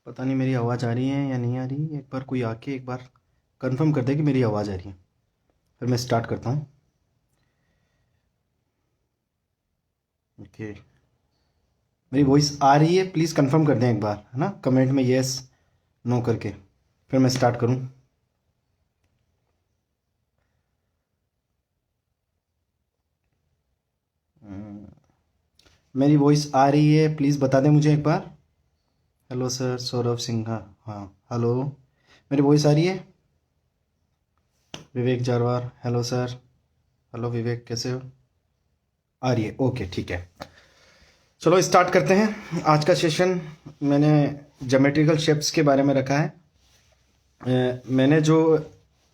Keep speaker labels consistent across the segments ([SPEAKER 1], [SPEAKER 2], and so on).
[SPEAKER 1] पता नहीं मेरी आवाज़ आ रही है या नहीं आ रही। एक बार कोई आके एक बार कंफर्म कर दे कि मेरी आवाज़ आ रही है, फिर मैं स्टार्ट करता हूँ। ओके, मेरी वॉइस आ रही है, प्लीज़ कंफर्म कर दें एक बार, है ना, कमेंट में येस नो करके, फिर मैं स्टार्ट करूँ। मेरी वॉइस आ रही है, प्लीज़ बता दें मुझे एक बार। Hello sir, Saurabh Sinha. हाँ, हेलो, मेरी वॉइस आ रही है। Vivek Jarwar, hello sir. Hello Vivek, कैसे हो? आ रही है, ओके ठीक है। चलो स्टार्ट करते हैं आज का सेशन। मैंने ज्योमेट्रिकल शेप्स के बारे में रखा है। मैंने जो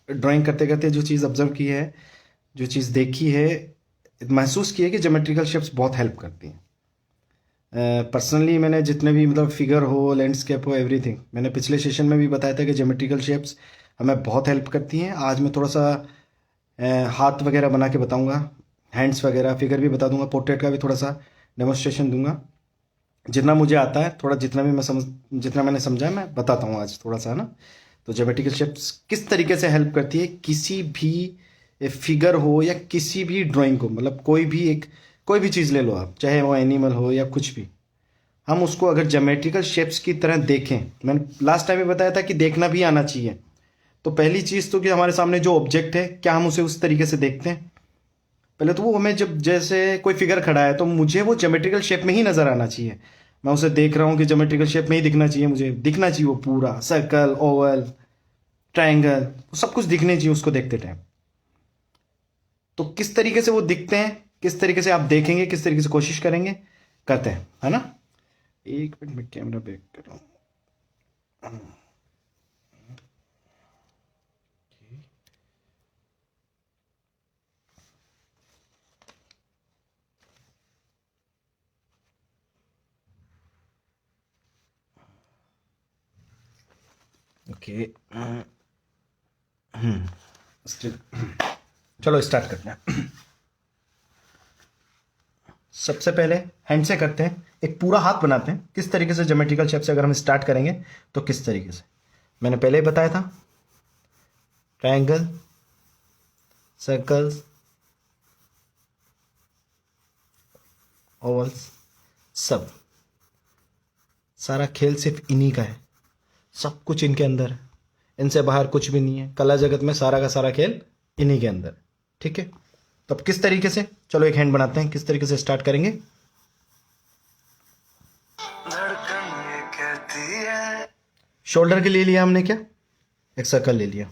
[SPEAKER 1] ड्राइंग करते करते जो चीज़ ऑब्जर्व की है, जो चीज़ देखी है, महसूस की है कि ज्योमेट्रिकल शेप्स बहुत हेल्प करती हैं। पर्सनली मैंने जितने भी मतलब फिगर हो, लैंडस्केप हो, एवरीथिंग, मैंने पिछले सेशन में भी बताया था कि ज्योमेट्रिकल शेप्स हमें बहुत हेल्प करती हैं। आज मैं थोड़ा सा हाथ वगैरह बना के बताऊंगा, हैंड्स वगैरह, फिगर भी बता दूंगा, पोर्ट्रेट का भी थोड़ा सा डेमोन्स्ट्रेशन दूंगा। जितना मुझे आता है, थोड़ा जितना भी मैं समझ, जितना मैंने समझा है मैं बताता हूँ आज थोड़ा सा, है ना। तो ज्योमेट्रिकल शेप्स किस तरीके से हेल्प करती है किसी भी फिगर हो या किसी भी ड्राइंग को, मतलब कोई भी चीज़ ले लो आप, चाहे वो एनिमल हो या कुछ भी, हम उसको अगर ज्योमेट्रिकल शेप्स की तरह देखें, मैंने लास्ट टाइम भी बताया था कि देखना भी आना चाहिए। तो पहली चीज़ तो कि हमारे सामने जो ऑब्जेक्ट है, क्या हम उसे उस तरीके से देखते हैं? पहले तो वो हमें, जब जैसे कोई फिगर खड़ा है तो मुझे वो ज्योमेट्रिकल शेप में ही नज़र आना चाहिए। मैं उसे देख रहा हूँ कि ज्योमेट्रिकल शेप में ही दिखना चाहिए, मुझे दिखना चाहिए वो पूरा सर्कल, ओवल, ट्रायंगल, सब कुछ दिखने चाहिए उसको देखते टाइम। तो किस तरीके से वो दिखते हैं, किस तरीके से आप देखेंगे, किस तरीके से कोशिश करेंगे, करते हैं, है ना। एक मिनट में कैमरा बैक कर रहा हूँ। ओके, स्टिल, चलो स्टार्ट करते हैं। सबसे पहले हैंड से करते हैं, एक पूरा हाथ बनाते हैं। किस तरीके से ज्योमेट्रिकल शेप से अगर हम स्टार्ट करेंगे तो किस तरीके से, मैंने पहले ही बताया था। ट्रायंगल, सर्कल्स, ओवल्स, सब, सारा खेल सिर्फ इन्हीं का है। सब कुछ इनके अंदर है, इनसे बाहर कुछ भी नहीं है। कला जगत में सारा का सारा खेल इन्हीं के अंदर है, ठीक है। तो अब किस तरीके से, चलो एक हैंड बनाते हैं, किस तरीके से स्टार्ट करेंगे। शोल्डर के लिए लिया हमने क्या, एक सर्कल ले लिया।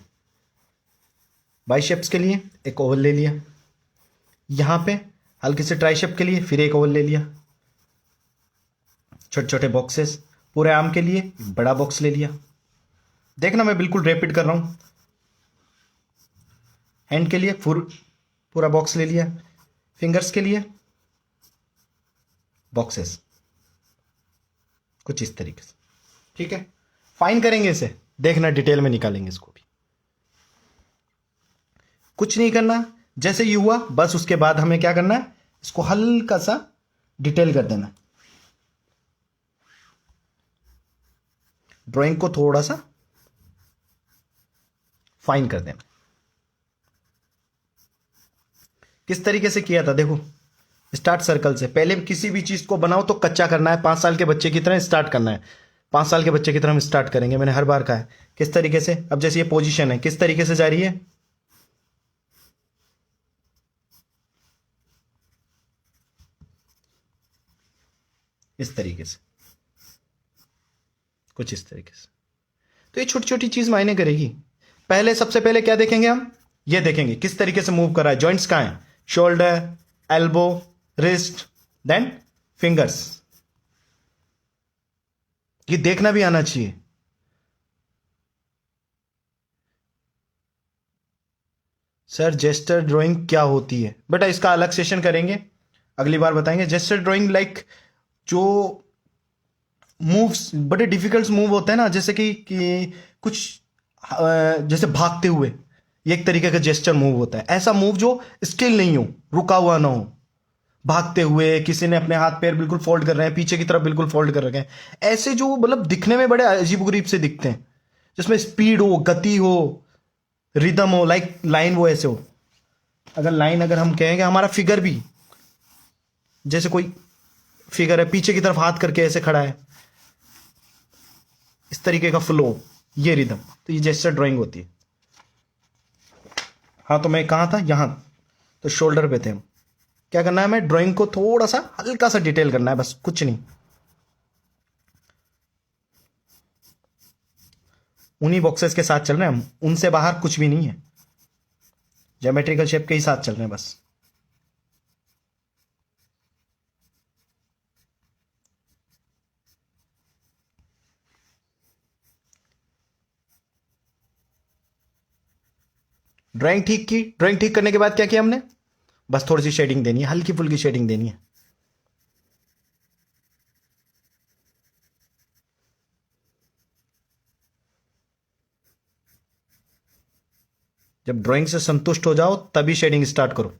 [SPEAKER 1] बाइसेप्स के लिए एक ओवल ले लिया। यहां पे हल्के से ट्राइसेप के लिए फिर एक ओवल ले लिया। छोटे छोटे बॉक्सेस, पूरे आर्म के लिए एक बड़ा बॉक्स ले लिया। देखना मैं बिल्कुल रिपीट कर रहा हूं। हैंड के लिए पूरा बॉक्स ले लिया। फिंगर्स के लिए बॉक्सेस, कुछ इस तरीके से, ठीक है। फाइन करेंगे इसे, देखना डिटेल में निकालेंगे इसको भी। कुछ नहीं करना, जैसे ही हुआ बस उसके बाद हमें क्या करना है, इसको हल्का सा डिटेल कर देना, ड्राइंग को थोड़ा सा फाइन कर देना। किस तरीके से किया था देखो, स्टार्ट सर्कल से। पहले किसी भी चीज को बनाओ तो कच्चा करना है, 5 साल के बच्चे की तरह स्टार्ट करना है। 5 साल के बच्चे की तरह हम स्टार्ट करेंगे, मैंने हर बार कहा है। किस तरीके से, अब जैसे ये पोजीशन है, किस तरीके से जा रही है, इस तरीके से, कुछ इस तरीके से। तो ये छोटी छोटी चीज मायने करेगी। पहले, सबसे पहले क्या देखेंगे हम, ये देखेंगे किस तरीके से मूव कर रहा है, जॉइंट्स कहां है, shoulder, elbow, wrist, then fingers. ये देखना भी आना चाहिए। सर जेस्टर ड्राइंग क्या होती है, बेटा इसका अलग सेशन करेंगे, अगली बार बताएंगे। जेस्टर ड्राइंग लाइक जो मूव्स, बड़े डिफिकल्ट मूव होते हैं ना, जैसे कि कुछ जैसे भागते हुए, ये एक तरीके का जेस्चर मूव होता है। ऐसा मूव जो स्टिल नहीं हो, रुका हुआ ना हो, भागते हुए, किसी ने अपने हाथ पैर बिल्कुल फोल्ड कर रहे हैं, पीछे की तरफ बिल्कुल फोल्ड कर रखे हैं, ऐसे जो मतलब दिखने में बड़े अजीबोगरीब से दिखते हैं, जिसमें स्पीड हो, गति हो, रिदम हो, लाइक लाइन वो ऐसे हो। अगर लाइन अगर हम कहेंगे, हमारा फिगर भी जैसे कोई फिगर है, पीछे की तरफ हाथ करके ऐसे खड़ा है, इस तरीके का फ्लो, ये रिदम, तो ये जैसे ड्राइंग होती है। हाँ, तो मैं कहाँ था, यहां, तो शोल्डर पे थे हम। क्या करना है, हमें ड्राइंग को थोड़ा सा हल्का सा डिटेल करना है, बस कुछ नहीं। उन्हीं बॉक्सेस के साथ चल रहे हैं हम, उनसे बाहर कुछ भी नहीं है, ज्योमेट्रिकल शेप के ही साथ चल रहे हैं बस। ड्राइंग ठीक की, ड्राइंग ठीक करने के बाद क्या किया हमने, बस थोड़ी सी शेडिंग देनी है, हल्की फुल्की शेडिंग देनी है। जब ड्राइंग से संतुष्ट हो जाओ तभी शेडिंग स्टार्ट करो।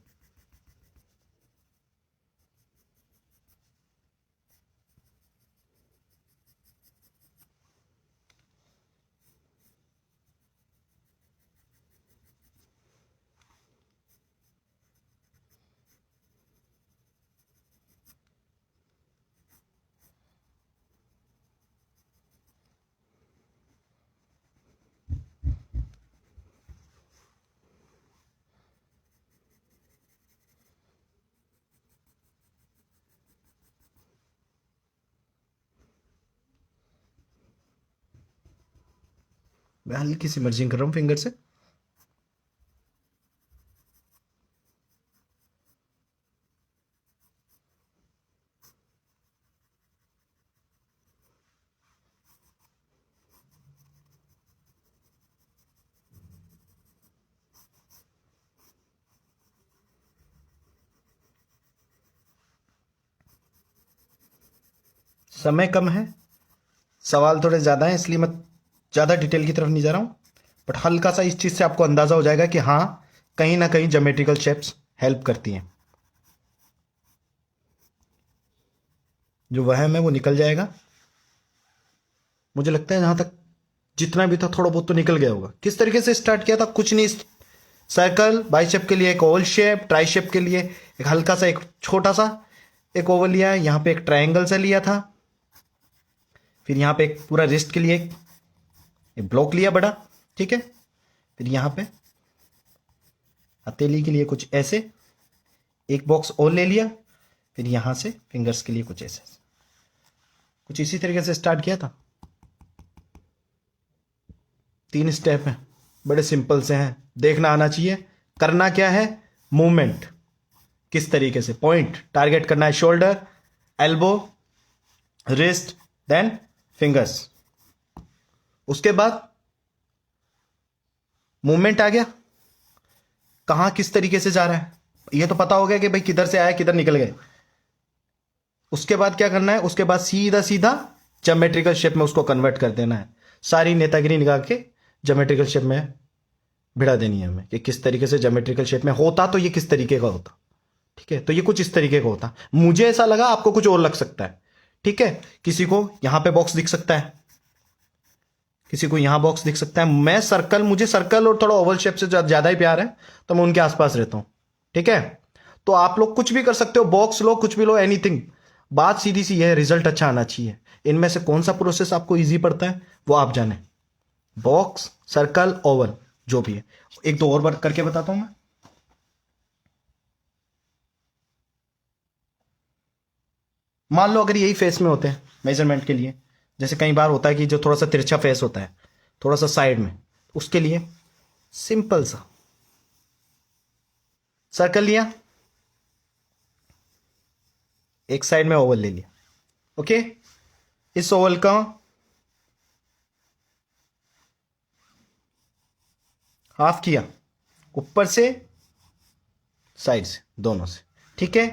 [SPEAKER 1] मैं हल्की सी मर्जिंग कर रहा हूं फिंगर से। समय कम है, सवाल थोड़े ज़्यादा हैं, इसलिए मैं ज़्यादा डिटेल की तरफ नहीं जा रहा हूँ, बट हल्का सा इस चीज़ से आपको अंदाज़ा हो जाएगा कि हाँ, कहीं ना कहीं ज्योमेट्रिकल शेप्स हेल्प करती हैं। जो वहम है वो निकल जाएगा, मुझे लगता है जहाँ तक जितना भी था थोड़ा बहुत तो निकल गया होगा। किस तरीके से स्टार्ट किया था, कुछ नहीं, सर्कल, बाइसेप के लिए एक ओवल शेप, ट्राई शेप के लिए एक हल्का सा, एक छोटा सा एक ओवल लिया है, यहाँ पे एक ट्रायंगल सा लिया था, फिर यहाँ पे एक पूरा रिस्ट के लिए एक ब्लॉक लिया बड़ा, ठीक है, फिर यहाँ पे हथेली के लिए कुछ ऐसे एक बॉक्स और ले लिया, फिर यहाँ से फिंगर्स के लिए कुछ ऐसे, कुछ इसी तरीके से स्टार्ट किया था। 3 स्टेप हैं, बड़े सिंपल से हैं, देखना आना चाहिए। करना क्या है, मूवमेंट किस तरीके से, पॉइंट टारगेट करना है, shoulder, elbow, wrist, then fingers. उसके बाद मूवमेंट आ गया, कहां किस तरीके से जा रहा है ये तो पता हो गया कि भाई किधर से आया किधर निकल गए। उसके बाद क्या करना है, उसके बाद सीधा सीधा ज्योमेट्रिकल शेप में उसको कन्वर्ट कर देना है, सारी नेतागिरी निकाल के ज्योमेट्रिकल शेप में भिड़ा देनी है हमें, कि किस तरीके से ज्योमेट्रिकल शेप में होता, तो ये किस तरीके का होता, ठीक है, तो ये कुछ इस तरीके का होता। मुझे ऐसा लगा, आपको कुछ और लग सकता है, ठीक है, किसी को यहां पे बॉक्स दिख सकता है, किसी को यहां बॉक्स दिख सकता है। मैं सर्कल, मुझे सर्कल और थोड़ा ओवल शेप से ज्यादा ही प्यार है, तो मैं उनके आसपास रहता हूं, ठीक है। तो आप लोग कुछ भी कर सकते हो, बॉक्स लो, कुछ भी लो, एनीथिंग। बात सीधी सी है, रिजल्ट अच्छा आना चाहिए। इनमें से कौन सा प्रोसेस आपको इजी पड़ता है वो आप जाने, बॉक्स, सर्कल, ओवल, जो भी है। एक दो और बार करके बताता हूं मैं। मान लो अगर यही फेस में होते हैं मेजरमेंट के लिए, जैसे कई बार होता है कि जो थोड़ा सा तिरछा फेस होता है, थोड़ा सा साइड में, उसके लिए सिंपल सा सर्कल लिया, एक साइड में ओवल ले लिया, ओके। इस ओवल का हाफ किया, ऊपर से, साइड से, दोनों से, ठीक है।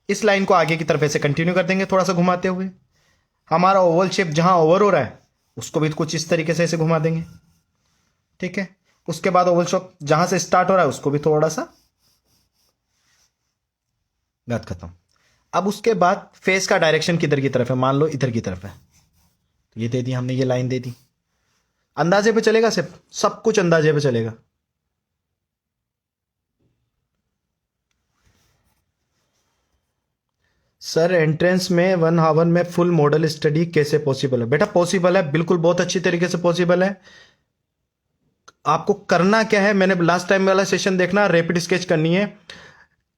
[SPEAKER 1] इस लाइन को आगे की तरफ ऐसे कंटिन्यू कर देंगे, थोड़ा सा घुमाते हुए। हमारा ओवल शेप जहां ओवर हो रहा है उसको भी कुछ इस तरीके से ऐसे घुमा देंगे, ठीक है। उसके बाद ओवल शेप जहां से स्टार्ट हो रहा है उसको भी थोड़ा सा, बात खत्म। अब उसके बाद फेस का डायरेक्शन किधर की तरफ है, मान लो इधर की तरफ है, तो ये दे दी हमने, ये लाइन दे दी। अंदाजे पे चलेगा, सिर्फ सब कुछ अंदाजे पे चलेगा। सर एंट्रेंस में 1 आवर में फुल मॉडल स्टडी कैसे पॉसिबल है? बेटा पॉसिबल है, बिल्कुल बहुत अच्छी तरीके से पॉसिबल है। आपको करना क्या है, मैंने लास्ट टाइम वाला सेशन देखना, रैपिड स्केच करनी है।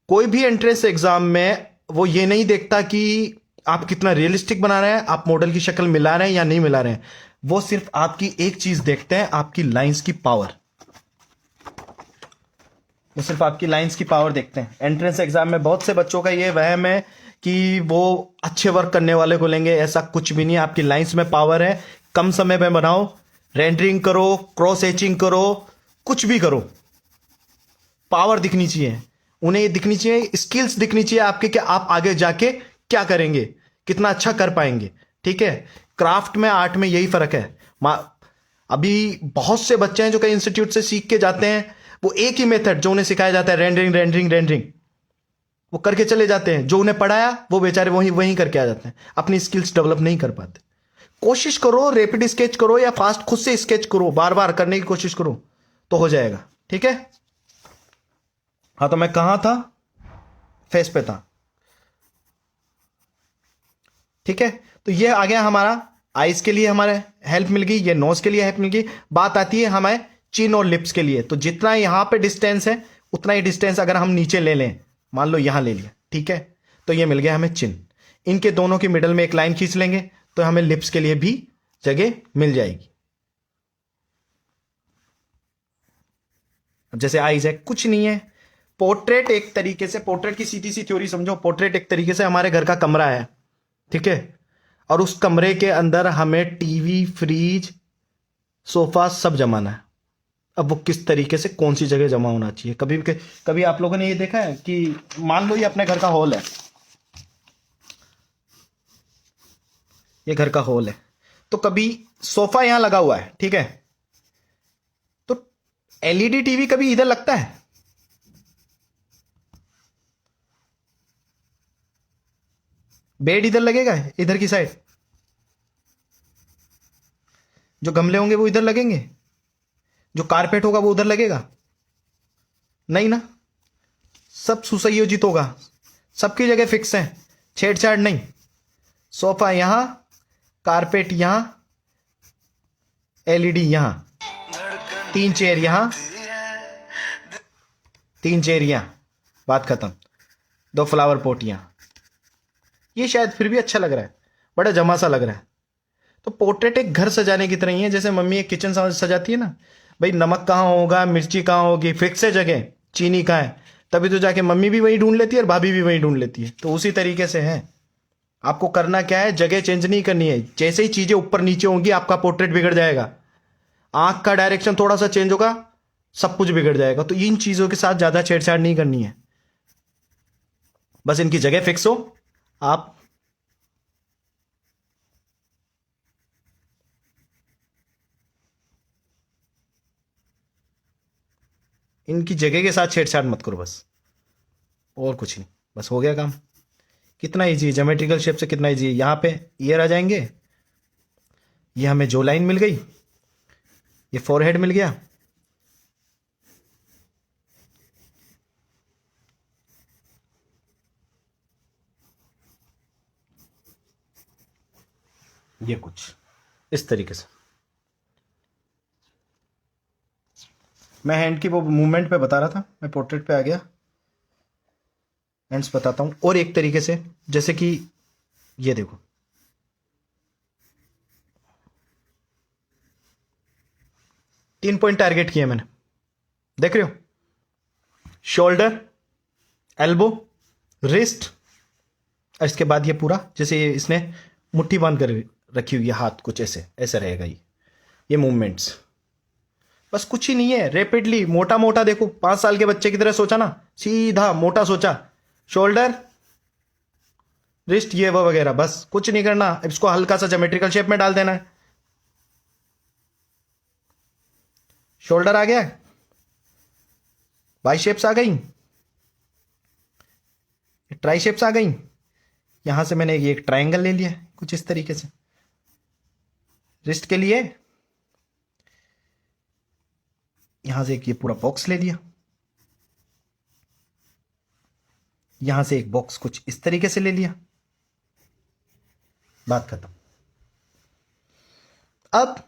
[SPEAKER 1] कोई भी एंट्रेंस एग्जाम में वो ये नहीं देखता कि आप कितना रियलिस्टिक बना रहे हैं, आप मॉडल की शक्ल मिला रहे हैं या नहीं मिला रहे हैं। वो सिर्फ आपकी एक चीज देखते हैं, आपकी लाइंस की पावर। वो सिर्फ आपकी लाइंस की पावर देखते हैं। एंट्रेंस एग्जाम में बहुत से बच्चों का ये वहम है कि वो अच्छे वर्क करने वाले को लेंगे, ऐसा कुछ भी नहीं है। आपकी लाइंस में पावर है, कम समय में बनाओ, रेंडरिंग करो, क्रॉस एचिंग करो, कुछ भी करो, पावर दिखनी चाहिए। उन्हें ये दिखनी चाहिए, स्किल्स दिखनी चाहिए आपके, कि आप आगे जाके क्या करेंगे, कितना अच्छा कर पाएंगे। ठीक है, क्राफ्ट में, आर्ट में यही फर्क है। अभी बहुत से बच्चे हैं जो कई इंस्टीट्यूट से सीख के जाते हैं, वो एक ही मेथड जो उन्हें सिखाया जाता है, रेंडरिंग रेंडरिंग रेंडरिंग, वो करके चले जाते हैं। जो उन्हें पढ़ाया वो बेचारे वही वही करके आ जाते हैं, अपनी स्किल्स डेवलप नहीं कर पाते। कोशिश करो, रैपिड स्केच करो या फास्ट खुद से स्केच करो, बार बार करने की कोशिश करो तो हो जाएगा। ठीक है, हाँ तो मैं कहां था, फेस पे था। ठीक है, तो ये आ गया हमारा आईज के लिए, हमारे हेल्प मिल गई, ये नोज के लिए हेल्प मिल गई। बात आती है हमें चिन और लिप्स के लिए। तो जितना यहां पे डिस्टेंस है उतना ही डिस्टेंस अगर हम नीचे ले लें, मान लो यहां ले लिया, ठीक है, तो ये मिल गया हमें चिन। इनके दोनों के मिडल में एक लाइन खींच लेंगे तो हमें लिप्स के लिए भी जगह मिल जाएगी। अब जैसे आईज है, कुछ नहीं है, पोर्ट्रेट एक तरीके से, पोर्ट्रेट की सीधी सी थ्योरी समझो, पोर्ट्रेट एक तरीके से हमारे घर का कमरा है, ठीक है, और उस कमरे के अंदर हमें टीवी, फ्रिज, सोफा सब जमाना है। अब वो किस तरीके से कौन सी जगह जमा होना चाहिए, कभी कभी आप लोगों ने ये देखा है कि मान लो ये अपने घर का हॉल है, ये घर का हॉल है, तो कभी सोफा यहां लगा हुआ है, ठीक है, तो एलईडी टीवी कभी इधर लगता है? बेड इधर लगेगा, इधर की साइड, जो गमले होंगे वो इधर लगेंगे, जो कारपेट होगा वो उधर लगेगा? नहीं ना, सब सुसंयोजित होगा, सबकी जगह फिक्स है, छेड़छाड़ नहीं। सोफा यहां, कारपेट यहां, एलईडी यहां, 3 चेयर यहां, 3 चेयर यहां, बात खत्म। 2 फ्लावर पॉट यहां। ये शायद फिर भी अच्छा लग रहा है, बड़ा जमा सा लग रहा है। तो पोर्ट्रेट एक घर सजाने की तरह ही है, जैसे मम्मी एक किचन सजाती है ना, भाई नमक कहाँ होगा, मिर्ची कहाँ होगी, फिक्स है जगह, चीनी कहाँ है, तभी तो जाके मम्मी भी वही ढूंढ लेती है और भाभी भी वही ढूंढ लेती है। तो उसी तरीके से है, आपको करना क्या है, जगह चेंज नहीं करनी है। जैसे ही चीजें ऊपर नीचे होंगी आपका पोर्ट्रेट बिगड़ जाएगा। आंख का डायरेक्शन थोड़ा सा चेंज होगा, सब कुछ बिगड़ जाएगा। तो इन चीजों के साथ ज्यादा छेड़छाड़ नहीं करनी है, बस इनकी जगह फिक्स हो, आप इनकी जगह के साथ छेड़छाड़ मत करो बस, और कुछ नहीं, बस हो गया काम। कितना इजी है, ज्योमेट्रिकल शेप से कितना इजी है। यहां पे ईयर आ जाएंगे, ये हमें जो लाइन मिल गई, ये फोरहेड मिल गया, ये कुछ इस तरीके से। मैं हैंड की वो मूवमेंट पे बता रहा था, मैं पोर्ट्रेट पे आ गया, हैंड्स बताता हूं और एक तरीके से, जैसे कि ये देखो, 3 पॉइंट टारगेट किए मैंने, देख रहे हो, शोल्डर, एल्बो, रिस्ट, और इसके बाद ये पूरा, जैसे ये इसने मुट्ठी बांध कर रखी हुई है, हाथ कुछ ऐसे ऐसे रहेगा, ये मूवमेंट्स, बस कुछ ही नहीं है। रैपिडली मोटा मोटा देखो, 5 साल के बच्चे की तरह सोचा ना, सीधा मोटा सोचा, शोल्डर, रिस्ट, ये वो वगैरह, बस कुछ नहीं करना। इसको हल्का सा ज्योमेट्रिकल शेप में डाल देना है। शोल्डर आ गया, बाई शेप्स आ गई, ट्राई शेप्स आ गई, यहां से मैंने ये एक ट्रायंगल ले लिया कुछ इस तरीके से। रिस्ट के लिए यहां से एक ये पूरा बॉक्स ले लिया, यहां से एक बॉक्स कुछ इस तरीके से ले लिया, बात खत्म। अब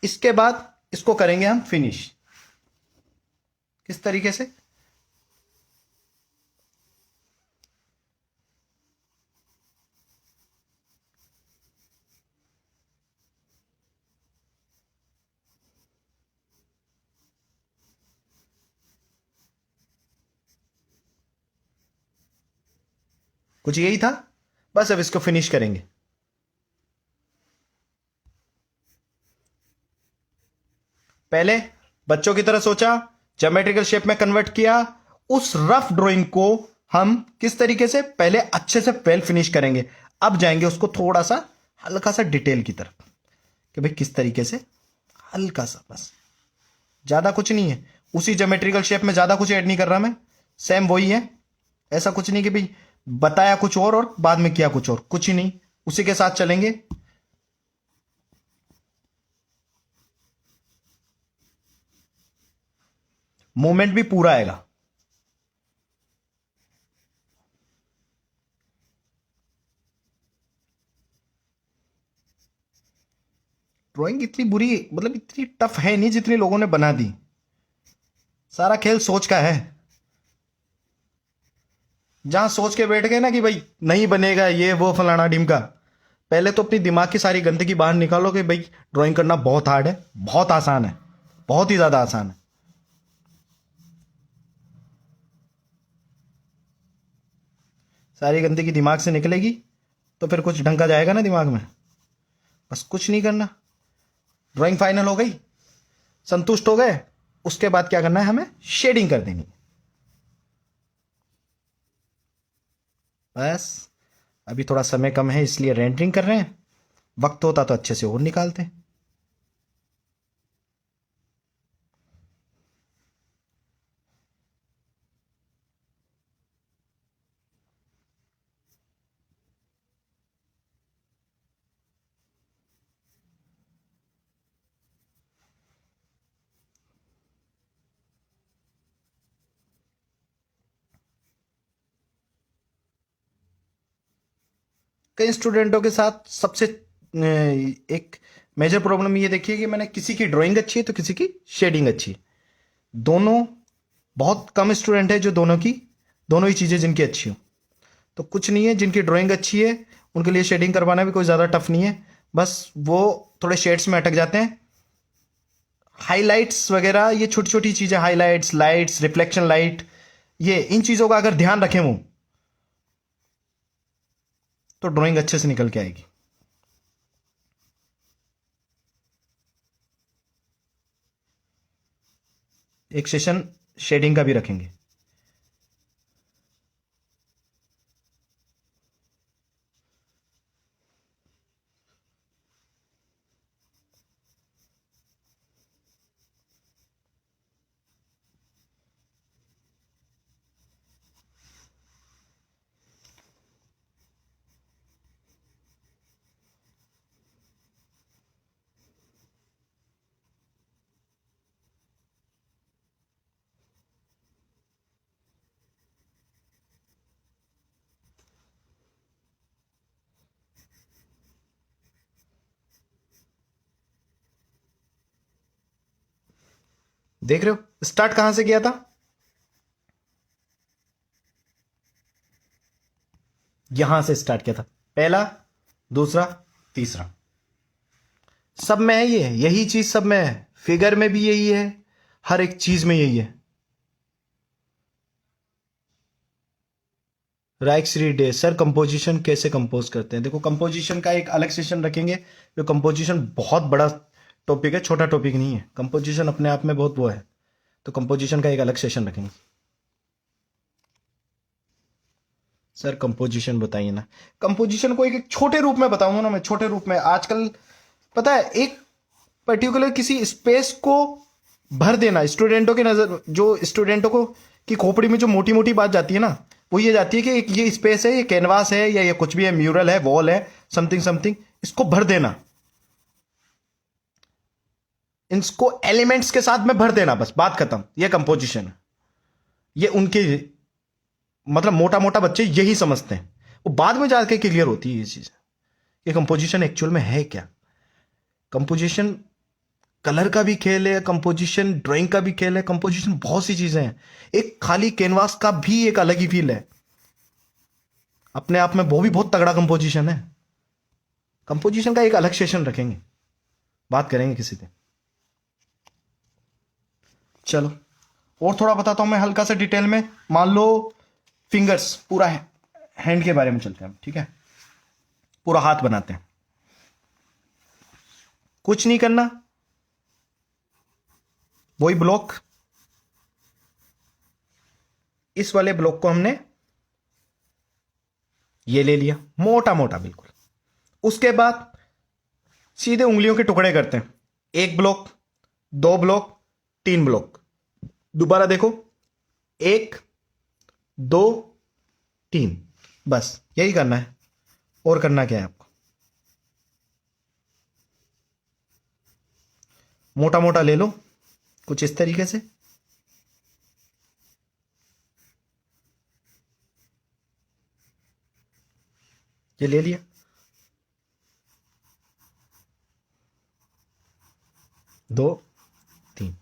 [SPEAKER 1] इसके बाद इसको करेंगे हम फिनिश। किस तरीके से? कुछ यही था, बस अब इसको फिनिश करेंगे। पहले बच्चों की तरह सोचा, ज्योमेट्रिकल शेप में कन्वर्ट किया, उस रफ ड्राइंग को हम किस तरीके से पहले अच्छे से वेल फिनिश करेंगे। अब जाएंगे उसको थोड़ा सा हल्का सा डिटेल की तरफ कि भाई किस तरीके से, हल्का सा, बस ज्यादा कुछ नहीं है। उसी ज्योमेट्रिकल शेप में ज्यादा कुछ ऐड नहीं कर रहा मैं, सेम वही है। ऐसा कुछ नहीं कि भाई बताया कुछ और बाद में किया कुछ और, कुछ ही नहीं, उसी के साथ चलेंगे। मूवमेंट भी पूरा आएगा। ड्राइंग इतनी बुरी, मतलब इतनी टफ है नहीं जितनी लोगों ने बना दी। सारा खेल सोच का है। जहां सोच के बैठ गए ना कि भाई नहीं बनेगा ये वो फलाना ढिमका, पहले तो अपनी दिमाग की सारी गंदगी बाहर निकालो कि भाई ड्राइंग करना बहुत हार्ड है, बहुत आसान है, बहुत ही ज्यादा आसान है। सारी गंदगी दिमाग से निकलेगी तो फिर कुछ ढंग का जाएगा ना दिमाग में। बस कुछ नहीं करना, ड्राइंग फाइनल हो गई, संतुष्ट हो गए, उसके बाद क्या करना है, हमें शेडिंग कर देनी है। बस अभी थोड़ा समय कम है इसलिए रेंडरिंग कर रहे हैं, वक्त होता तो अच्छे से और निकालते। कई स्टूडेंटों के साथ सबसे एक मेजर प्रॉब्लम ये देखिए कि मैंने किसी की ड्राइंग अच्छी है तो किसी की शेडिंग अच्छी है। दोनों, बहुत कम स्टूडेंट है जो दोनों ही चीज़ें जिनकी अच्छी हो। तो कुछ नहीं है, जिनकी ड्राइंग अच्छी है उनके लिए शेडिंग करवाना भी कोई ज़्यादा टफ नहीं है। बस वो थोड़े शेड्स में अटक जाते हैं। हाइलाइट्स वगैरह, ये छोटी छोटी चीज़ें, हाइलाइट्स, लाइट्स, रिफ्लेक्शन लाइट, ये इन चीज़ों का अगर ध्यान रखें वो, तो ड्राइंग अच्छे से निकल के आएगी। एक सेशन शेडिंग का भी रखेंगे। देख रहे हो स्टार्ट कहां से किया था? यहां से स्टार्ट किया था, पहला, दूसरा, तीसरा, सब में है ये, यही चीज सब में है। फिगर में भी यही है, हर एक चीज में यही है। राइक श्री डे सर, कंपोजिशन कैसे कंपोज करते हैं? देखो, कंपोजिशन का एक अलग सेशन रखेंगे। जो कंपोजिशन बहुत बड़ा टॉपिक है, छोटा टॉपिक नहीं है। कंपोजिशन अपने आप में बहुत वो है, तो कंपोजिशन का एक अलग सेशन रखेंगे। सर कंपोजिशन बताइए ना। कंपोजिशन को एक छोटे रूप में बताऊंगा ना मैं, छोटे रूप में। आजकल पता है, एक पर्टिकुलर किसी स्पेस को भर देना, स्टूडेंटों की नजर, जो स्टूडेंटों को की खोपड़ी में जो मोटी मोटी बात जाती है ना, वो ये जाती है कि ये स्पेस है, ये कैनवास है, या ये कुछ भी है, म्यूरल है, वॉल है, समथिंग समथिंग, इसको भर देना, इसको एलिमेंट्स के साथ में भर देना, बस बात खत्म। ये कंपोजिशन है। ये उनके मतलब मोटा मोटा बच्चे यही समझते हैं, वो बाद में जाके क्लियर होती है ये चीज। ये कंपोजिशन एक्चुअल में है क्या? कंपोजिशन कलर का भी खेल है, कंपोजिशन ड्राइंग का भी खेल है, कंपोजिशन बहुत सी चीजें हैं। एक खाली कैनवास का भी एक अलग ही फील है अपने आप में, वो भी बहुत तगड़ा कंपोजिशन है। कंपोजिशन का एक अलग सेशन रखेंगे, बात करेंगे किसी दिन। चलो और थोड़ा बताता हूं मैं हल्का सा डिटेल में। मान लो फिंगर्स, पूरा हैंड के बारे में चलते हैं, ठीक है? पूरा हाथ बनाते हैं, कुछ नहीं करना, वही ब्लॉक, इस वाले ब्लॉक को हमने ये ले लिया, मोटा मोटा बिल्कुल। उसके बाद सीधे उंगलियों के टुकड़े करते हैं, एक ब्लॉक, दो ब्लॉक, तीन ब्लॉक। दोबारा देखो, एक, दो, तीन, बस यही करना है। और करना क्या है आपको? मोटा मोटा ले लो, कुछ इस तरीके से। ये ले लिया, दो, तीन,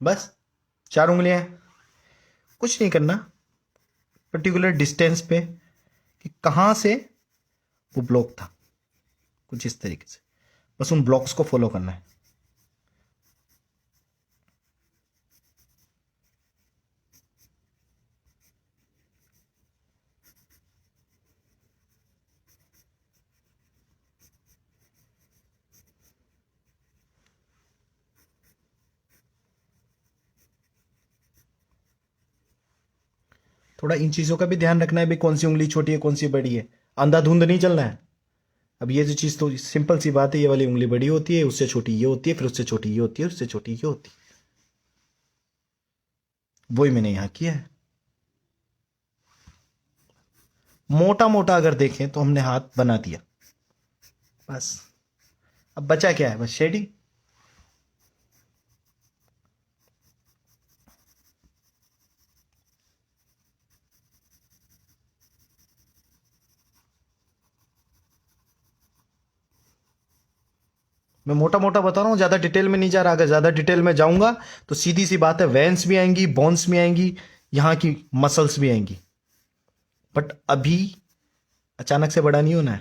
[SPEAKER 1] बस 4 उंगलियां हैं। कुछ नहीं करना, पर्टिकुलर डिस्टेंस पे कि कहां से वो ब्लॉक था, कुछ इस तरीके से, बस उन ब्लॉक्स को फॉलो करना है। थोड़ा इन चीजों का भी ध्यान रखना है भी, कौन सी उंगली छोटी है, कौन सी बड़ी है। अंधाधुंध नहीं चलना है। अब ये जो चीज तो सिंपल सी बात है, ये वाली उंगली बड़ी होती है, उससे छोटी ये होती है, फिर उससे छोटी ये होती है, उससे छोटी ये होती है। वही मैंने यहां किया है। मोटा मोटा अगर देखें तो हमने हाथ बना दिया, बस। अब बचा क्या है? बस शेडिंग। मैं मोटा मोटा बता रहा हूं, ज्यादा डिटेल में नहीं जा रहा। अगर ज्यादा डिटेल में जाऊंगा तो सीधी सी बात है, वेन्स भी आएंगी, बोन्स भी आएंगी, यहां की मसल्स भी आएंगी। बट अभी अचानक से बड़ा नहीं होना है,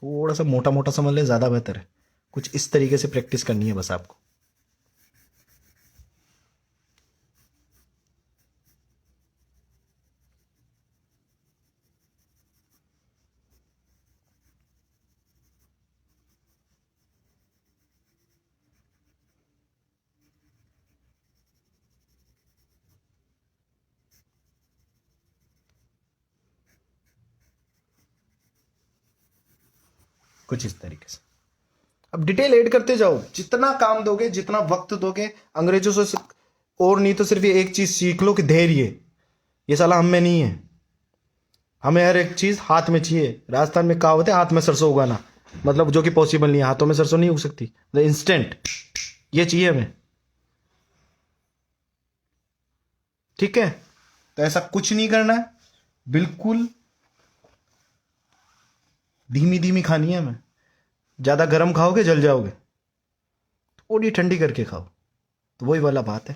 [SPEAKER 1] थोड़ा सा मोटा मोटा समझ ले, ज्यादा बेहतर है। कुछ इस तरीके से प्रैक्टिस करनी है बस आपको। कुछ इस तरीके से अब डिटेल ऐड करते जाओ, जितना काम दोगे, जितना वक्त दोगे। अंग्रेजों से और नहीं तो सिर्फ ये एक चीज सीख लो कि धैर्य, ये साला हम में नहीं है। हमें हर एक चीज हाथ में चाहिए। राजस्थान में कहावत है, हाथ में सरसों उगाना, मतलब जो कि पॉसिबल नहीं है। हाथों में सरसों नहीं उग सकती, इंस्टेंट ये चाहिए हमें, ठीक है? तो ऐसा कुछ नहीं करना है, बिल्कुल धीमी धीमी खानी है हमें। ज्यादा गर्म खाओगे जल जाओगे, थोड़ी ठंडी करके खाओ। तो वही वाला बात है,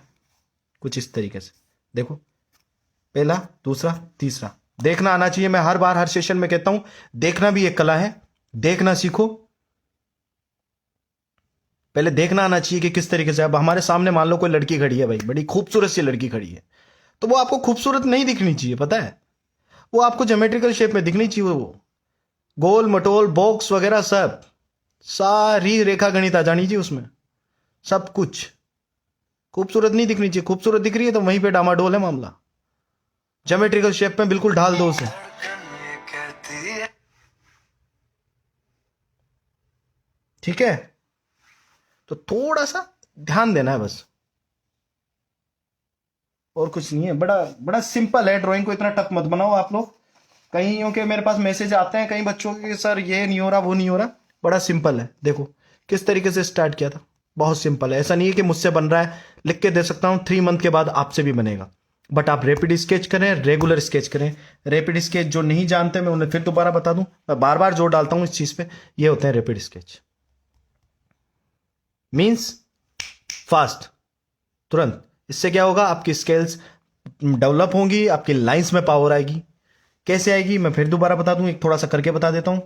[SPEAKER 1] कुछ इस तरीके से देखो। पहला, दूसरा, तीसरा, देखना आना चाहिए। मैं हर बार हर सेशन में कहता हूं, देखना भी एक कला है। देखना सीखो, पहले देखना आना चाहिए कि किस तरीके से। अब हमारे सामने मान लो कोई लड़की खड़ी है भाई, बड़ी खूबसूरत सी लड़की खड़ी है, तो वो आपको खूबसूरत नहीं दिखनी चाहिए, पता है? वो आपको ज्योमेट्रिकल शेप में दिखनी चाहिए। वो गोल मटोल बॉक्स वगैरह सब, सारी रेखा गणित आ जानी चाहिए उसमें, सब कुछ। खूबसूरत नहीं दिखनी चाहिए। खूबसूरत दिख रही है तो वहीं पे डामाडोल है मामला। ज्योमेट्रिकल शेप में बिल्कुल ढाल दो उसे, ठीक है? तो थोड़ा सा ध्यान देना है बस। और कुछ नहीं है, बड़ा बड़ा सिंपल है। ड्राइंग को इतना टफ मत बनाओ आप लोग। कहीं यूं के मेरे पास मैसेज आते हैं कई बच्चों के, सर ये नहीं हो रहा वो नहीं हो रहा। बड़ा सिंपल है, देखो किस तरीके से स्टार्ट किया था, बहुत सिंपल है। ऐसा नहीं है कि मुझसे बन रहा है, लिख के दे सकता हूं 3 मंथ के बाद आपसे भी बनेगा। बट आप रैपिड स्केच करें, रेगुलर स्केच करें। रैपिड स्केच जो नहीं जानते मैं उन्हें फिर दोबारा बता दूं, मैं बार बार जोर डालता हूं इस चीज पे। ये होते हैं रैपिड स्केच, मीन्स फास्ट, तुरंत। इससे क्या होगा, आपकी स्किल्स डेवलप होंगी, आपकी लाइंस में पावर आएगी। कैसे आएगी मैं फिर दोबारा बता दूं, एक थोड़ा सा करके बता देता हूं।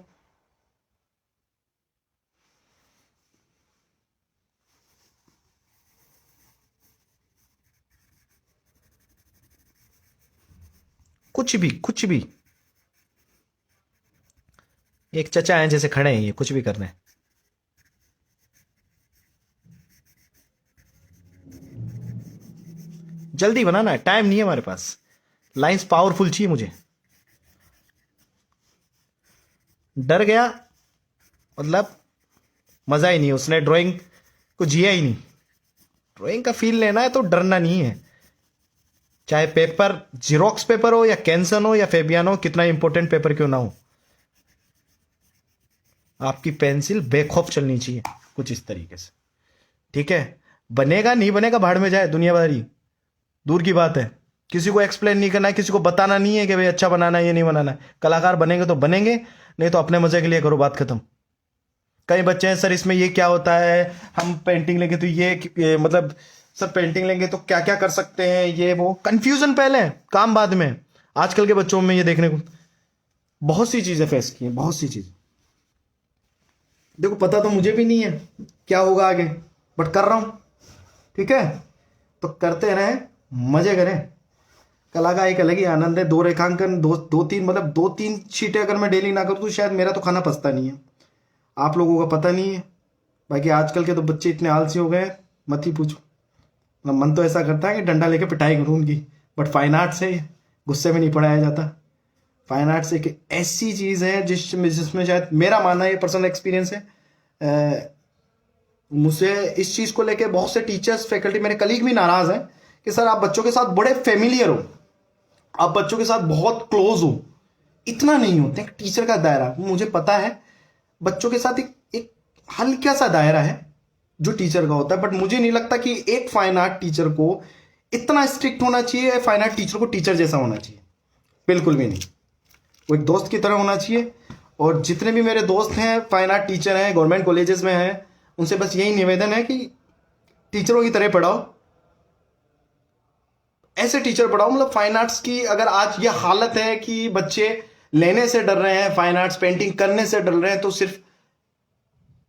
[SPEAKER 1] कुछ भी एक चचा हैं जैसे खड़े हैं, ये कुछ भी कर रहे हैं। जल्दी बनाना है, टाइम नहीं है हमारे पास। लाइंस पावरफुल चाहिए मुझे। डर गया मतलब मजा ही नहीं, उसने ड्राइंग को जिया ही नहीं। ड्राइंग का फील लेना है तो डरना नहीं है। चाहे पेपर जीरोक्स पेपर हो या कैंसन हो या फेबियन हो, कितना इंपॉर्टेंट पेपर क्यों ना हो, आपकी पेंसिल बेखौफ चलनी चाहिए, कुछ इस तरीके से। ठीक है, बनेगा नहीं बनेगा भाड़ में जाए, दुनियादारी दूर की बात है। किसी को एक्सप्लेन नहीं करना है, किसी को बताना नहीं है कि भाई अच्छा बनाना है ये नहीं बनाना है। कलाकार बनेंगे तो बनेंगे, नहीं तो अपने मजे के लिए करो, बात खत्म। कई बच्चे हैं सर इसमें ये क्या होता है, हम पेंटिंग लेंगे तो ये मतलब सर पेंटिंग लेंगे तो क्या क्या कर सकते हैं, ये वो कंफ्यूजन पहले काम बाद में। आजकल के बच्चों में ये देखने को बहुत सी चीजें फेस की हैं, बहुत सी चीजें। देखो पता तो मुझे भी नहीं है क्या होगा आगे, बट कर रहा हूं। ठीक है, तो करते रहें, मजे करें। कला का एक अलग ही आनंद है। दो रेखांकन, दो तीन मतलब 2-3 शीटें अगर मैं डेली ना करूँ तो शायद मेरा तो खाना पचता नहीं है। आप लोगों का पता नहीं है। बाकी आजकल के तो बच्चे इतने आलसी हो गए, मत ही पूछो। मतलब मन तो ऐसा करता है कि डंडा लेके पिटाई करूँ उनकी, बट फाइन आर्ट्स है, गुस्से में नहीं पढ़ाया जाता। फाइन आर्ट्स एक ऐसी चीज़ है जिसमें शायद मेरा मानना है, ये पर्सनल एक्सपीरियंस है, मुझसे इस चीज़ को लेके बहुत से टीचर्स, फैकल्टी, मेरे कलीग भी नाराज़ हैं कि सर आप बच्चों के साथ बड़े फेमिलियर हो, आप बच्चों के साथ बहुत क्लोज हो। इतना नहीं होते, एक टीचर का दायरा मुझे पता है, बच्चों के साथ एक हल्का सा दायरा है जो टीचर का होता है। बट मुझे नहीं लगता कि एक फाइन आर्ट टीचर को इतना स्ट्रिक्ट होना चाहिए, फाइन आर्ट टीचर को टीचर जैसा होना चाहिए, बिल्कुल भी नहीं। वो एक दोस्त की तरह होना चाहिए। और जितने भी मेरे दोस्त हैं फाइन आर्ट टीचर हैं, गवर्नमेंट कॉलेजेस में हैं, उनसे बस यही निवेदन है कि टीचरों की तरह पढ़ाओ, ऐसे टीचर पढ़ाओ। मतलब फाइन आर्ट्स की अगर आज ये हालत है कि बच्चे लेने से डर रहे हैं, फाइन आर्ट्स पेंटिंग करने से डर रहे हैं, तो सिर्फ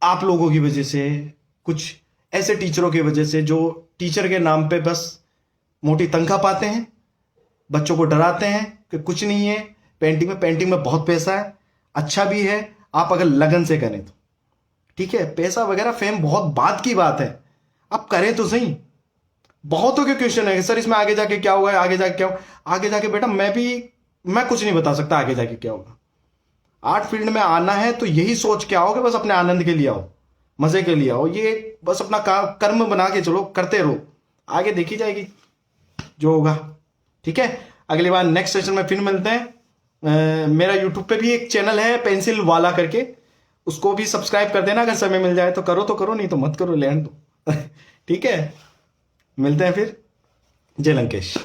[SPEAKER 1] आप लोगों की वजह से, कुछ ऐसे टीचरों की वजह से जो टीचर के नाम पे बस मोटी तनख्वाह पाते हैं, बच्चों को डराते हैं कि कुछ नहीं है पेंटिंग में बहुत पैसा है, अच्छा भी है आप अगर लगन से करें तो। ठीक है, पैसा वगैरह फेम बहुत बाद की बात है, आप करें तो सही। बहुतों के क्वेश्चन है सर इसमें आगे जाके क्या होगा, आगे जाके क्या होगा। आगे जाके बेटा मैं कुछ नहीं बता सकता आगे जाके क्या होगा। आर्ट फील्ड में आना है तो यही सोच के आओ कि बस अपने आनंद के लिए आओ, मजे के लिए आओ। ये बस अपना कर्म बना के चलो, करते रहो, आगे देखी जाएगी जो होगा। ठीक है, अगली बार नेक्स्ट सेशन में फिर मिलते हैं। मेरा यूट्यूब पे भी एक चैनल है पेंसिल वाला करके, उसको भी सब्सक्राइब कर देना, अगर समय मिल जाए तो करो, नहीं तो मत करो, लेने दो। ठीक है, मिलते हैं फिर। जय लंकेश।